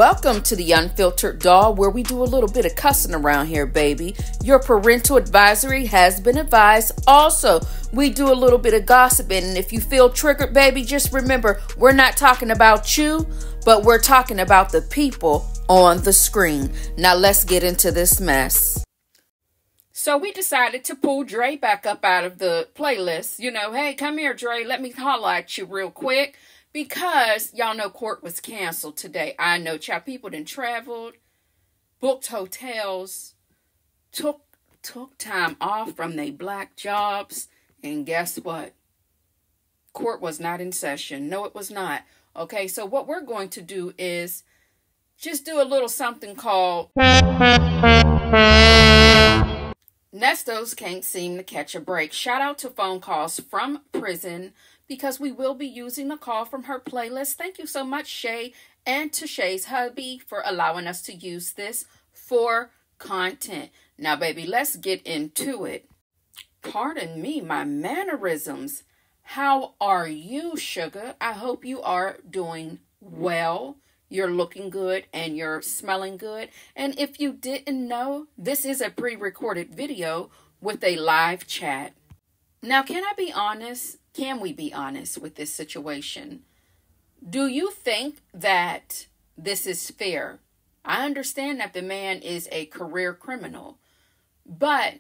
Welcome to the Unfiltered Doll, where we do a little bit of cussing around here, baby. Your parental advisory has been advised. Also, we do a little bit of gossiping, and if you feel triggered, baby, just remember, we're not talking about you, but we're talking about the people on the screen. Now, let's get into this mess. So we decided to pull Dre back up out of the playlist. You know, hey, come here, Dre. Let me holler at you real quick. Because y'all know court was canceled today. I know, child, people done traveled, booked hotels, took time off from their black jobs. And guess what? Court was not in session. No, it was not. Okay, so what we're going to do is just do a little something called Ernesto's Can't Seem to Catch a Break. Shout out to phone calls from prison, because we will be using a call from her playlist. Thank you so much, Shay, and to Shay's hubby for allowing us to use this for content. Now, baby, let's get into it. Pardon me, my mannerisms. How are you, sugar? I hope you are doing well. You're looking good and you're smelling good. And if you didn't know, this is a pre-recorded video with a live chat. Now, can I be honest? Can we be honest with this situation? Do you think that this is fair? I understand that the man is a career criminal, but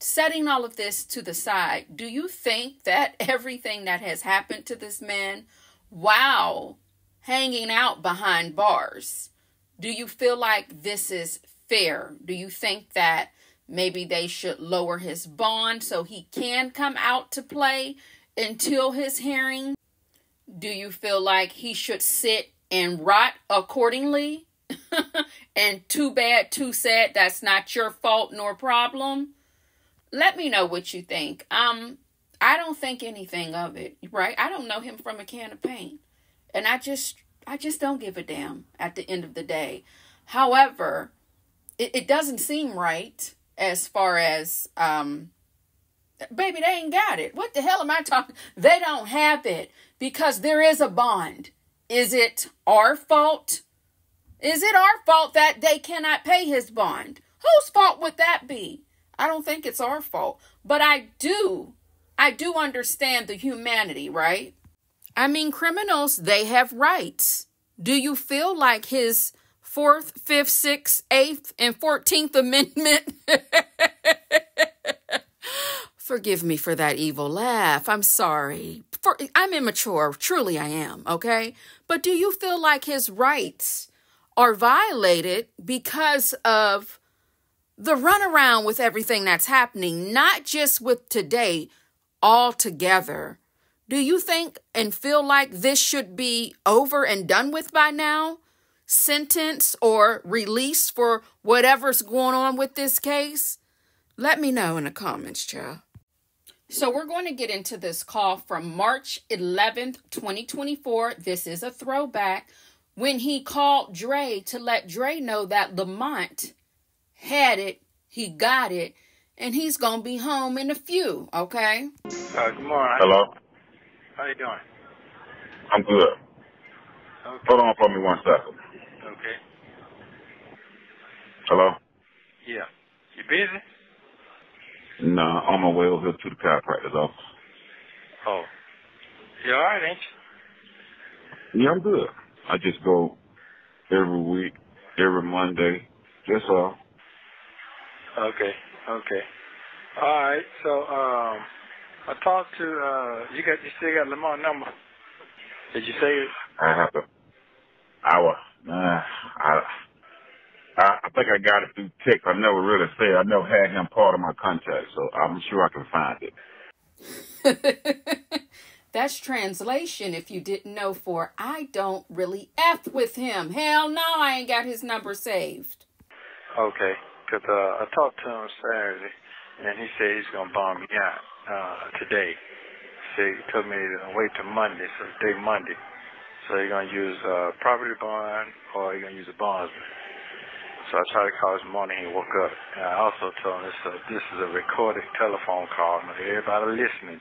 setting all of this to the side, do you think that everything that has happened to this man while hanging out behind bars, do you feel like this is fair? Do you think that maybe they should lower his bond so he can come out to play until his hearing? Do you feel like he should sit and rot accordingly? And too bad, too sad, that's not your fault nor problem? Let me know what you think. I don't think anything of it, right? I don't know him from a can of paint. And I just don't give a damn at the end of the day. However, it doesn't seem right as far as baby, they ain't got it. What the hell am I talking? They don't have it because there is a bond. Is it our fault? Is it our fault that they cannot pay his bond? Whose fault would that be? I don't think it's our fault. But I do understand the humanity, right? I mean, criminals, they have rights. Do you feel like his 4th, 5th, 6th, 8th, and 14th Amendment? Forgive me for that evil laugh. I'm sorry. I'm immature. Truly I am, okay? But do you feel like his rights are violated because of the runaround with everything that's happening, not just with today, altogether? Do you think and feel like this should be over and done with by now? Sentence or release for whatever's going on with this case? Let me know in the comments, child. So we're going to get into this call from March 11th, 2024. This is a throwback when he called Dre to let Dre know that Lamont had it, he got it, and he's going to be home in a few, okay? Good morning. Hello? How you doing? I'm good. Okay. Hold on for me 1 second. Okay. Hello? Yeah. You busy? No, on my way over here to the chiropractor's office. Oh. You all right, ain't you? Yeah, I'm good. I just go every week, every Monday. That's all. Okay. Okay. All right. So, I talked to, you still got Lamont's number? Did you say it? I have to. I think I got it through text. I never really said. I never had him part of my contact, so I'm sure I can find it. That's translation if you didn't know, for I don't really F with him. Hell no, I ain't got his number saved. Okay, because I talked to him Saturday, and he said he's going to bomb me out today. So he told me to wait till Monday, so today Monday. So he's going to use property bond or he's going to use a bondsman. So I tried to call this morning, he woke up. And I also told him this is a recorded telephone call. Now, everybody listening.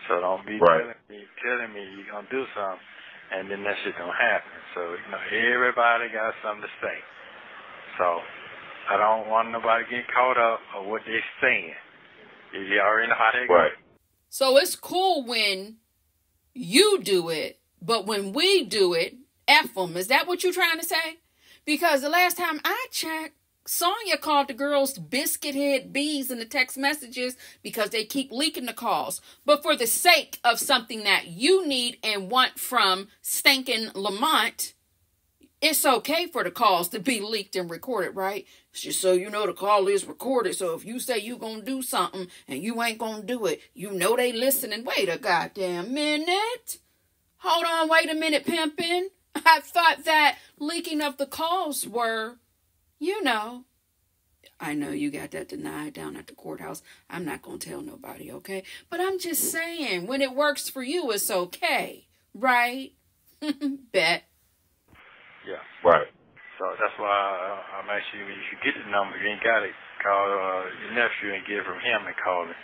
So don't be telling me you're going to do something and then that shit don't happen. So, everybody got something to say. So, I don't want nobody getting caught up on what they're saying. You already know how they go. Right. So it's cool when you do it, but when we do it, F them. Is that what you're trying to say? Because the last time I checked, Sonya called the girls biscuit head bees in the text messages because they keep leaking the calls. But for the sake of something that you need and want from stinking Lamont, it's okay for the calls to be leaked and recorded, right? It's just so you know the call is recorded. So if you say you gonna do something and you ain't gonna do it, you know they listening. Wait a goddamn minute. Hold on, wait a minute, pimpin'. I thought that leaking of the calls were, I know you got that denied down at the courthouse. I'm not gonna tell nobody, okay? But I'm just saying, when it works for you, it's okay, right? Bet. Yeah. Right. So that's why I'm actually, if you get the number, you ain't got it, call your nephew and get it from him and call him.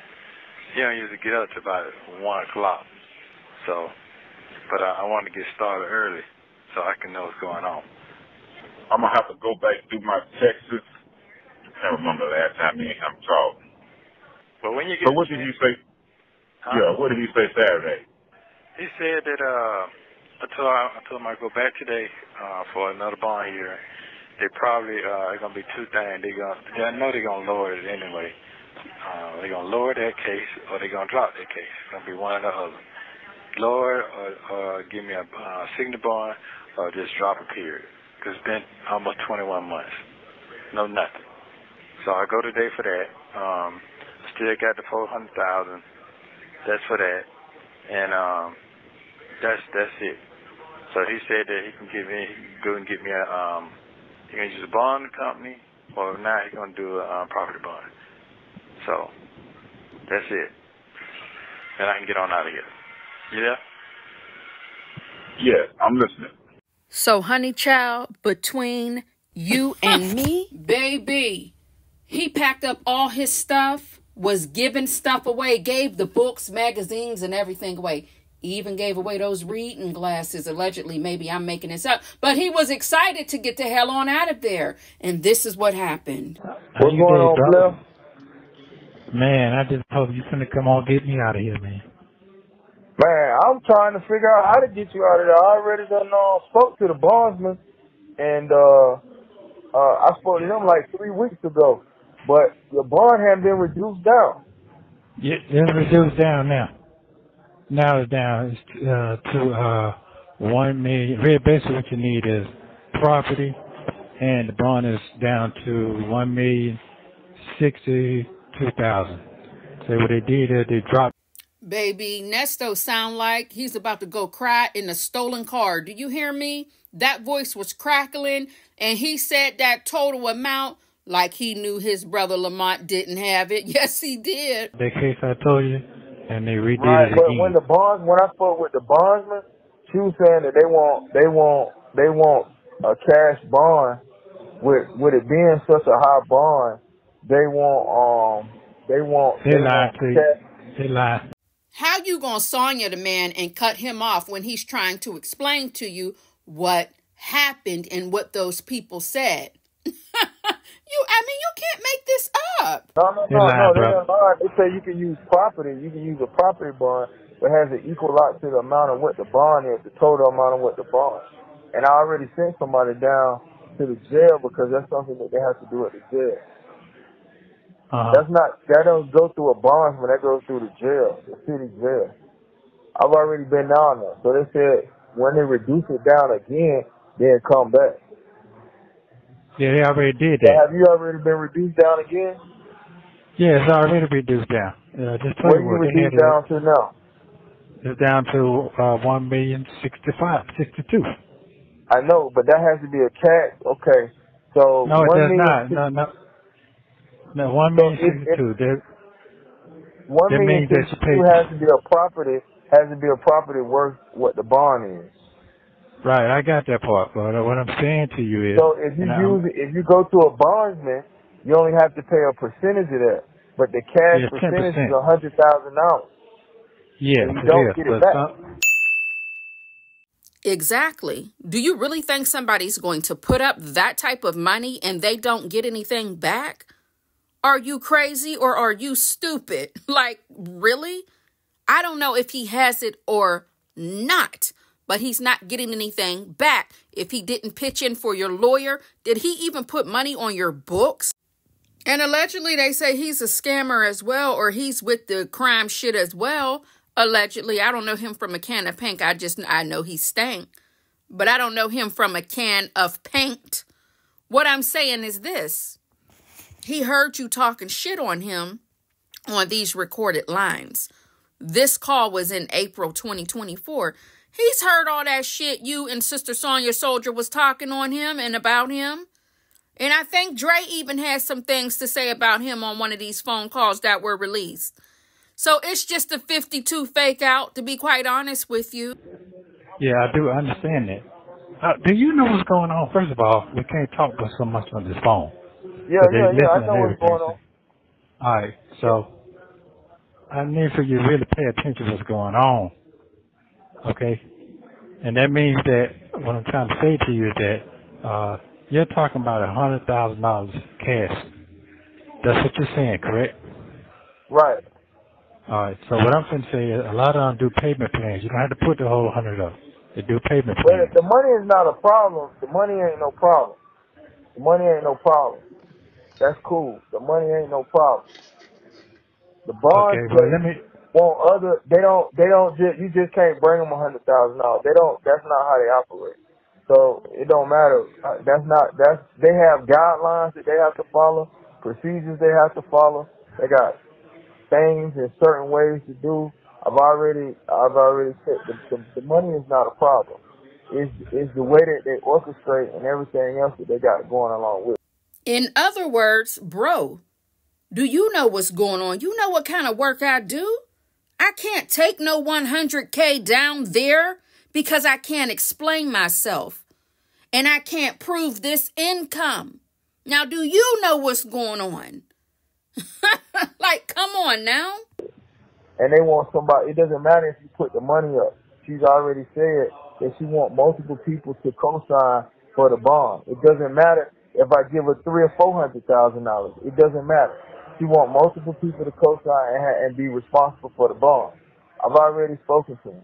He don't usually get up to about 1 o'clock. So, but I want to get started early so I can know what's going on. I'm going to have to go back through my texts. I can't remember the last time me and him talked. But when you get So what did you say? Huh? Yeah, what did he say Saturday? He said that I told him I'd go back today for another bond hearing. They probably are going to be two things. I know they're going to lower it anyway. They're going to lower that case or they're going to drop that case. It's going to be one or the other. Lower or give me a signature bond or just drop a period. Because it's been almost 21 months. No nothing. So I go today for that. Still got the $400,000. That's for that. And that's it. So he said that he can go and get me he can use a bond company, or now he's going to do a property bond. So that's it. And I can get on out of here. Yeah? Yeah, I'm listening. So, honey child, between you and me, baby, he packed up all his stuff, was giving stuff away, gave the books, magazines, and everything away. Even gave away those reading glasses, allegedly. Maybe I'm making this up. But he was excited to get the hell on out of there. And this is what happened. What's going on, Blair? Man, I just hope you finna come on get me out of here, man. Man, I'm trying to figure out how to get you out of there. I already done spoke to the bondsman, and I spoke to him like 3 weeks ago. But your bond hadn't been reduced down. Yeah, it's reduced down now. Now it's down to 1 million. Really, basically, what you need is property, and the bond is down to 1,062,000. So what they did is they dropped. Baby, Ernesto sound like he's about to go cry in a stolen car. Do you hear me? That voice was crackling, and he said that total amount like he knew his brother Lamont didn't have it. Yes, he did. The case I told you. And they redid right, it but again. when I spoke with the bondsman, she was saying that they want a cash bond with it being such a high bond. They want cash. They lied. How you gonna Sonya the man and cut him off when he's trying to explain to you what happened and what those people said? You can't make this up. No, they don't lie. They say you can use property. You can use a property bond that has an equal lot to the amount of what the bond is, the total amount of what the bond. And I already sent somebody down to the jail because that's something that they have to do at the jail. That don't go through a bondsman. That goes through the jail, the city jail. I've already been down there. So they said when they reduce it down again, then come back. Yeah, they already did that. So have you already been reduced down again? Yeah, it's already reduced down. Just tell what you are what, you reduced down to now? It's down to 1,062,000. I know, but that has to be a cash. Okay, so no, it does not. No, 1,062,000. 1,062,000 has to be a property. Has to be a property worth what the bond is. Right, I got that part, but what I'm saying to you is... So if you go to a bondsman, you only have to pay a percentage of that. But the cash percentage is $100,000. Yes, so you don't get it back. Exactly. Do you really think somebody's going to put up that type of money and they don't get anything back? Are you crazy or are you stupid? Like, really? I don't know if he has it or not, but he's not getting anything back. If he didn't pitch in for your lawyer, did he even put money on your books? And allegedly they say he's a scammer as well, or he's with the crime shit as well. Allegedly, I don't know him from a can of paint. I know he stank, but I don't know him from a can of paint. What I'm saying is this. He heard you talking shit on him on these recorded lines. This call was in April 2024. He's heard all that shit you and Sister Sonia Soldier was talking on him and about him. And I think Dre even has some things to say about him on one of these phone calls that were released. So it's just a 52 fake out, to be quite honest with you. Yeah, I do understand that. Do you know what's going on? First of all, we can't talk about so much on this phone. Yeah, I know what's going on. All right, so I need for you to really pay attention to what's going on, okay? And that means that what I'm trying to say to you is that you're talking about $100,000 cash. That's what you're saying, correct? Right. All right, so what I'm going to say is a lot of them do payment plans. You don't have to put the whole 100 up. They do payment plans. But the money is not a problem. The money ain't no problem. The money ain't no problem. That's cool. The money ain't no problem. The bonds they don't just, you just can't bring them $100,000. That's not how they operate. So it don't matter. They have guidelines that they have to follow, procedures they have to follow. They got things and certain ways to do. I've already said the money is not a problem. It's the way that they orchestrate and everything else that they got going along with. In other words, bro, do you know what's going on? You know what kind of work I do? I can't take no 100K down there because I can't explain myself. And I can't prove this income. Now, do you know what's going on? Like, come on now. And they want somebody, it doesn't matter if you put the money up. She's already said that she wants multiple people to co-sign for the bond. It doesn't matter if I give her $300,000 or $400,000. It doesn't matter. She wants multiple people to co-sign and be responsible for the bond. I've already spoken to him.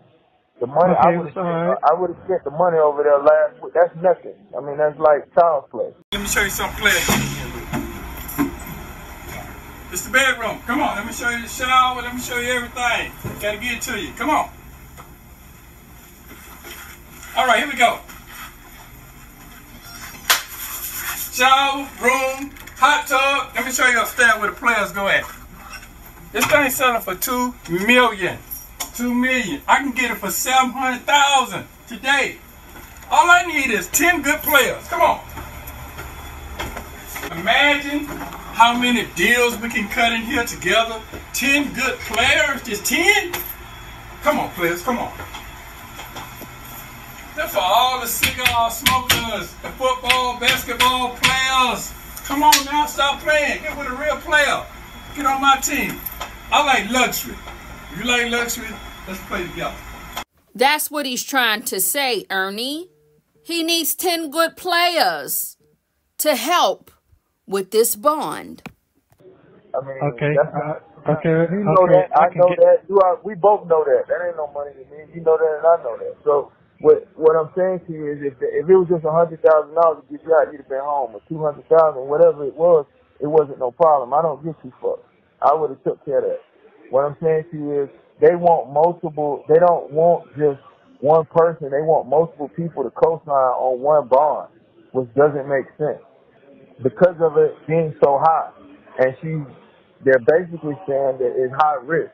The money, okay, I would have spent the money over there last week. That's nothing. I mean, that's like child's play. Let me show you something players. It's the bedroom. Come on, let me show you the shower. Let me show you everything. Gotta get it to you. Come on. All right, here we go. Shower, room, hot tub. Let me show you upstairs where the players go at. This thing's selling for $2 million. $2 million. I can get it for $700,000 today. All I need is 10 good players. Come on. Imagine how many deals we can cut in here together. 10 good players. Just 10? Come on, players. Come on. That's for all the cigar smokers, the football, basketball players. Come on now, stop playing. Get with a real player. Get on my team. I like luxury. If you like luxury, let's play together. That's what he's trying to say, Ernie. He needs 10 good players to help with this bond. I mean, okay. You know that. I know that. We both know that. That ain't no money to me. You know that, and I know that. So what I'm saying to you is, if it was just $100,000 to get you out, you'd have been home. Or $200,000, whatever it wasn't no problem. I don't give two fucks. I would have took care of that. What I'm saying to you is, they want multiple. They don't want just one person. They want multiple people to co-sign on one bond, which doesn't make sense because of it being so high. And they're basically saying that it's high risk.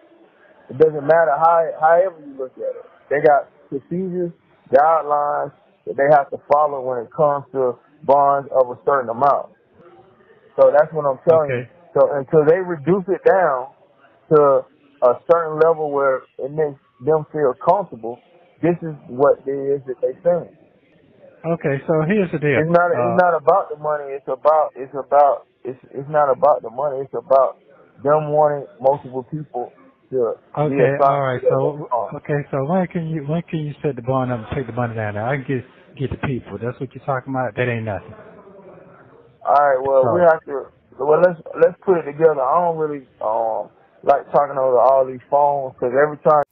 It doesn't matter however you look at it. They got procedures, guidelines that they have to follow when it comes to bonds of a certain amount. So that's what I'm telling you. So until they reduce it down to a certain level where it makes them feel comfortable, this is what it is that they saying. Okay, so here's the deal. It's not about the money. It's not about the money. It's about them wanting multiple people to be Okay, all assigned right. to So that. so when can you set the bond up and take the money down there? I can get the people. That's what you're talking about. That ain't nothing. All right, well, we So have to. Well, let's put it together. I don't really like talking over all these phones because every time.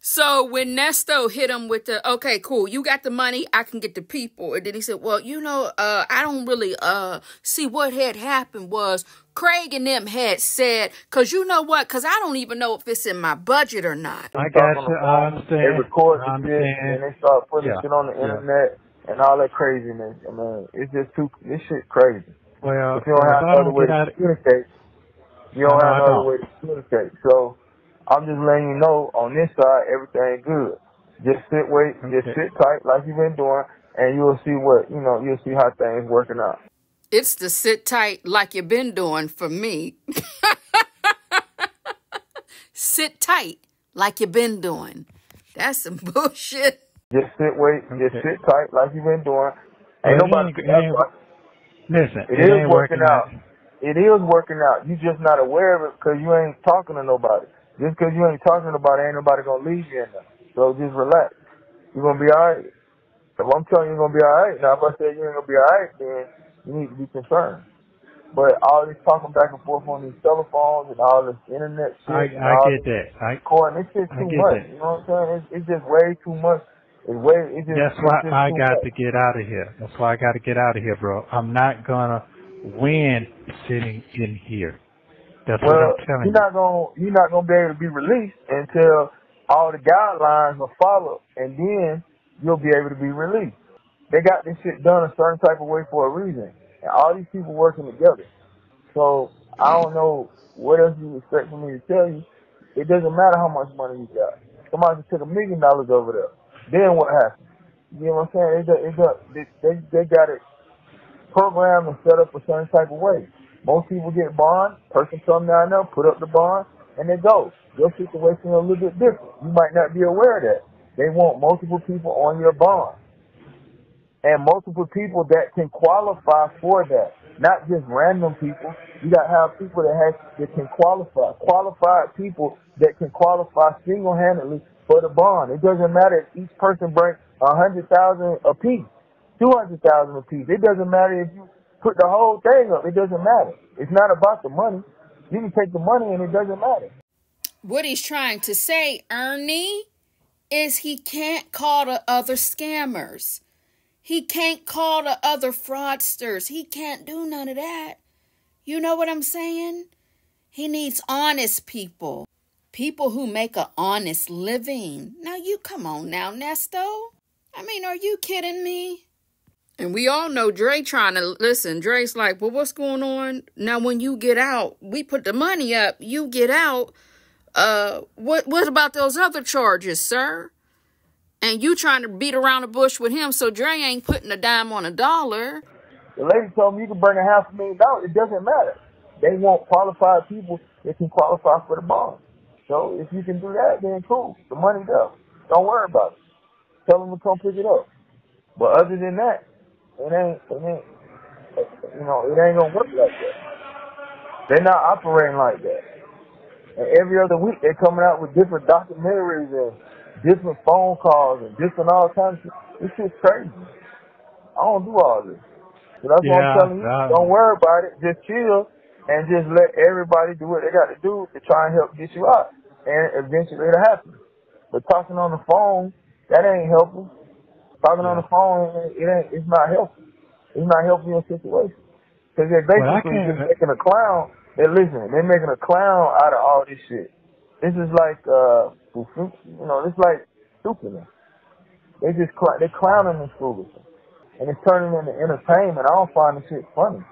So when Nesto hit him with the, okay, cool, you got the money, I can get the people. And then he said, well, I don't really see what had happened was Craig and them had said, because you know what? Because I don't even know if it's in my budget or not. I Talk got on you. the I phone, they understand. record I the shit, understand. and they start putting Yeah. shit on the Yeah. internet and all that craziness. I mean, it's just this shit crazy. Well, If you don't if have I no other don't way get to out, communicate, you I don't know have I no other don't. way to communicate. So I'm just letting you know on this side, everything good. Just Okay. sit tight like you've been doing, and you'll see you'll see how things working out. It's the sit tight like you've been doing for me. Sit tight like you've been doing. That's some bullshit. Just Okay. sit tight like you've been doing. Well, Ain't nobody, that's right. listen, It it is ain't working working out. out. It is working out. You just not aware of it because you ain't talking to nobody. Just because you ain't talking to nobody, ain't nobody gonna leave you in there. So just relax. You're gonna be alright. If I'm telling you you're gonna be alright, now if I say you ain't gonna be alright, then you need to be concerned. But all this talking back and forth on these telephones and all this internet shit and I all get this that. recording, it's just I too get much. that. You know what I'm saying? It's just way too much. That's why It's just I too got much. to get out of here. That's why I got to get out of here, bro. I'm not gonna win sitting in here. That's what I'm Well, telling you're you. not gonna be able to be released until all the guidelines are followed, and then you'll be able to be released. They got this shit done a certain type of way for a reason, and all these people working together. So I don't know what else you expect from me to tell you. It doesn't matter how much money you got. Somebody just took $1 million over there. Then what happens? You know what I'm saying? They got it programmed and set up a certain type of way. Most people get bond, person come down there, put up the bond, and they go. Your situation is a little bit different. You might not be aware of that. They want multiple people on your bond. And multiple people that can qualify for that. Not just random people. You gotta have people that can qualify. Qualified people that can qualify single-handedly for the bond. It doesn't matter if each person brings 100,000 apiece, 200,000 apiece. It doesn't matter if you put the whole thing up. It doesn't matter. It's not about the money. You can take the money and it doesn't matter. What he's trying to say, Ernie, is he can't call the other scammers. He can't call the other fraudsters. He can't do none of that. You know what I'm saying? He needs honest people. People who make an honest living. Now you come on now, Nesto. I mean, are you kidding me? And we all know Dre trying to listen. Dre's like, well, what's going on? Now when you get out, we put the money up, you get out. What about those other charges, sir? And you trying to beat around the bush with him, so Dre ain't putting a dime on a dollar. The lady told me you can bring $500,000. It doesn't matter. They want qualified people that can qualify for the bond. So if you can do that, then cool. The money's up. Don't worry about it. Tell them to come pick it up. But other than that, it ain't gonna work like that. They're not operating like that. And every other week they're coming out with different documentaries and different phone calls and different all kinds of shit. This shit's crazy. I don't do all this. So that's what I'm Yeah. telling you. Don't worry about it. Just chill and just let everybody do what they got to do to try and help get you out. And eventually it'll happen. But talking on the phone, that ain't helping. Talking on Yeah. the phone, it's not helping. It's not helping your situation. Because they're Well, I basically can't. just making a clown. They're making a clown out of all this shit. This is like, it's like stupidness. They're clowning this foolishness. And it's turning into entertainment. I don't find this shit funny.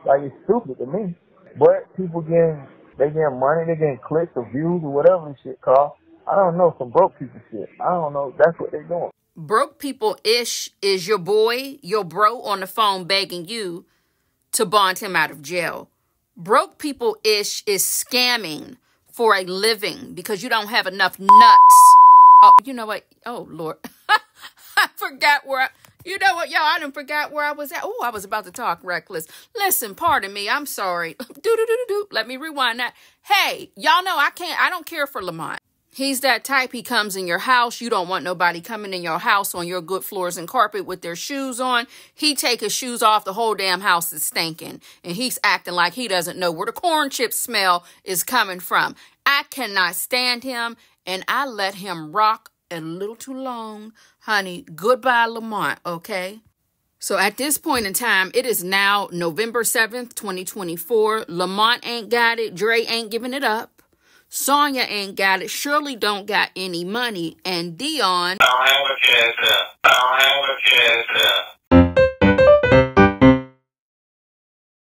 Like, it's stupid to me. But people they getting money, they getting clicks or views or whatever this shit called. I don't know, some broke people shit. I don't know. That's what they're doing. Broke people-ish is your boy, your bro on the phone begging you to bond him out of jail. Broke people-ish is scamming for a living because you don't have enough nuts. Oh, you know what? Oh, Lord. I forgot You know what, y'all? I done forgot where I was at. Oh, I was about to talk reckless. Listen, pardon me. I'm sorry. Let me rewind that. Hey, y'all know I don't care for Lamont. He's that type. He comes in your house. You don't want nobody coming in your house on your good floors and carpet with their shoes on. He take his shoes off. The whole damn house is stinking. And he's acting like he doesn't know where the corn chip smell is coming from. I cannot stand him. And I let him rock a little too long. Honey, goodbye, Lamont, okay? So at this point in time, it is now November 7th, 2024. Lamont ain't got it. Dre ain't giving it up. Sonya ain't got it. Shirley don't got any money. And Dion... I don't have a cash out.